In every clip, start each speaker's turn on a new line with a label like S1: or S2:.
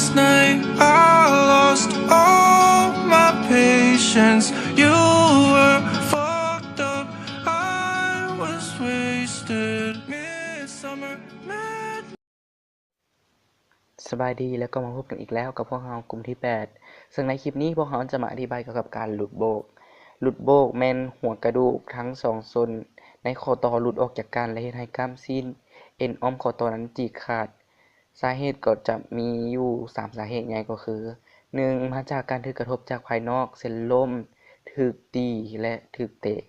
S1: last night I lost all my patience. You were fucked up, I was wasted. Midsummer madness.
S2: สบายดีแล้วก็มาพบกันอีกแล้วกับพวกเรากลุ่มที่8ซึ่งในคลิปนี้พวกเราจะมาอธิบายเกี่ยวกับการหลุดโบกแม่นหัวกระดูกทั้ง2ส่วนในข้อต่อหลุดออกจากกันและเฮ็ดให้กล้ามซีนเอ็นอ้อมข้อต่อนั้นฉีกขาดสาเหตุก็จะมีอยู่3สาเหตุใหญ่ก็คือ1มาจากการถูกกระทบจากภายนอกเช่นลมถูกตีและถูกเตะ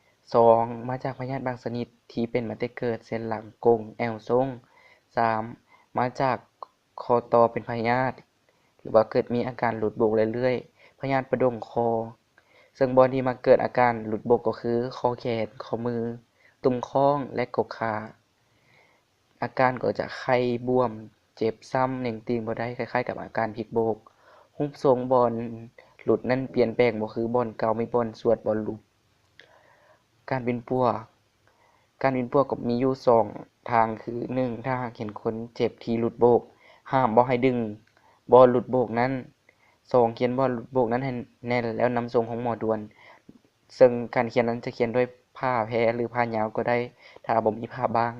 S2: 2มาจากพยาธิบางชนิดที่เป็นมาแต่เกิดเช่นหลังกงแอวทรง3มาจากคอต่อเป็นพยาธิหรือว่าเกิดมีอาการหลุดโบกเรื่อยๆพยาธิประดงคอซึ่งบอนที่มักเกิดอาการหลุดโบกก็คือข้อแขนข้อมือตุ่มข้องและกกขาอาการก็จะไข้บวมเจ็บซ้ำเน่งติงบ่ได้คล้ายๆกับอาการพลิกโบกรูปทรงบอนหลุดนั้นเปลี่ยนแปลงบ่คือบอนเก่ามีบอนสวดบอนหลุดการเป็นปัวก็มีอยู่2ทางคือ1ถ้าหากเห็นคนเจ็บที่หลุดโบกห้ามบ่ให้ดึงบอลหลุดโบกนั้น2เขียนบอลหลุดโบกนั้นให้แน่นแล้วนำส่งของหมอด่วนซึ่งการเขียนนั้นจะเขียนด้วยผ้าแพรหรือผ้ายาวก็ได้ถ้าบ่มีผ้าบาง